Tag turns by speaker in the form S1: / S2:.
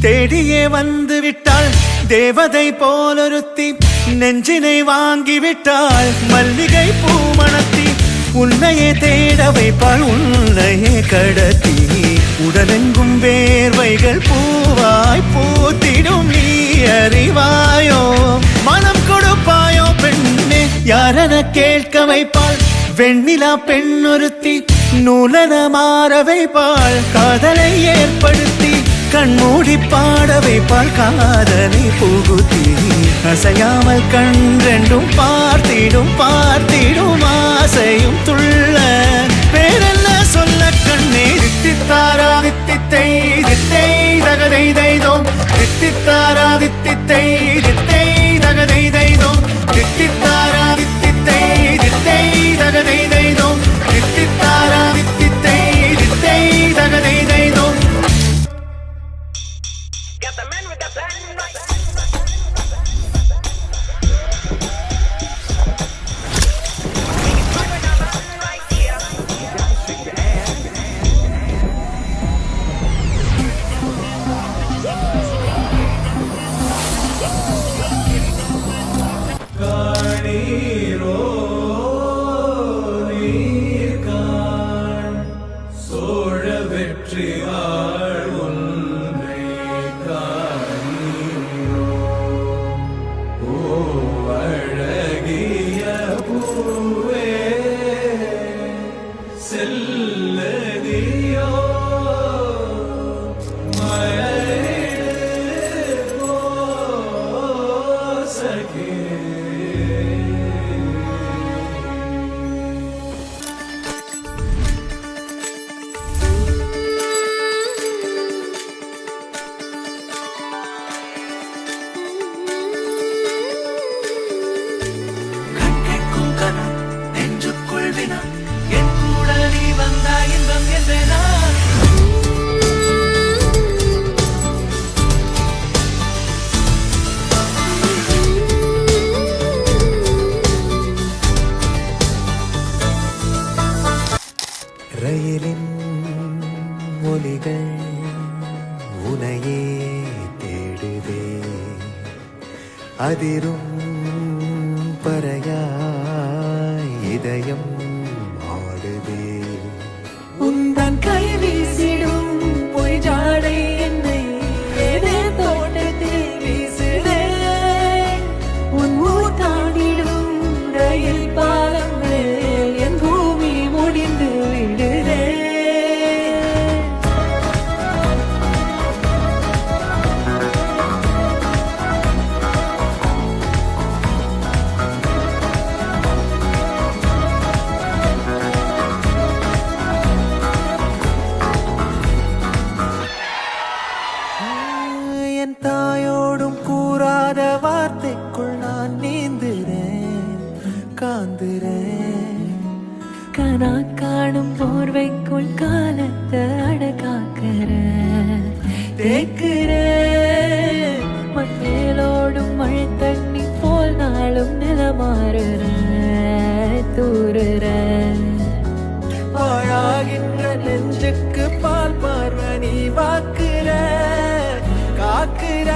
S1: தேடியே வந்து விட்டாள் தேவதை போலொருத்தி, நெஞ்சினை வாங்கிவிட்டாள் மல்லிகை பூமணத்தி. உன்னையே தேட வைப்பாள் உன்னையே கடத்தி, உடலெங்கும் வேர்வைகள் பூவாய் பூத்திடும். நீ அறிவாயோ மனம் கொடுப்பாயோ பெண்ணே, யாரென கேட்க வைப்பாள் வெண்ணிலா பெண்ணொருத்தி. நூலன மாற வைப்பாள் காதலை ஏற்படுத்தி, கண்மூடி பாட வைப்பாள் காதலை புகுத்தி. அசையாமல் கண்ரெண்டும் பார்த்திடும் பார்த்திடும் ஆசையும் துள்ள. வேறென்ன சொல்ல கண்ணே, தித்தித்தாரா தித்தித்தை தித்தை தகதை தைதோம், தித்தித்தாரா தித்தித்தை தித்தை தகதை தைதோம், தித்தித்தாரா தித்தித்தை தித்தை தகதை தைதோம், தித்தித்தாரா தித்தித்தை தித்தை தகதை தைதோம்.
S2: Got the man with the plan right.
S1: ரயிலின் ஒலிகள் உனையே தேடுதே, அதிரும் பறையாய் இதயம் ஆடுதே.
S3: உந்தன் கை வீசிடும் பொய் ஜாடை என்னை ஏதே தோட்டத்தில் வீசுதே. உன் ஊர் தாண்டிடும் ரயில் பாலம் மேல் என் பூமி முடிந்து விடுதே.
S1: என் தாயோடும் கூறாத வார்த்தைக்குள் நான் நீந்துறேன் காந்துறேன்.
S3: கனா காணும் போர்வைக்குள் காலத்தை அடக்காக்கிற தேக்குற. மண்ணேலோடும் மழை தண்ணி போல் நாளும் நிலமாறுற தூறுற.
S1: பாழாகின்ற நெஞ்சுக்கு பால் பார்வ நீ வாக்குற காக்குற.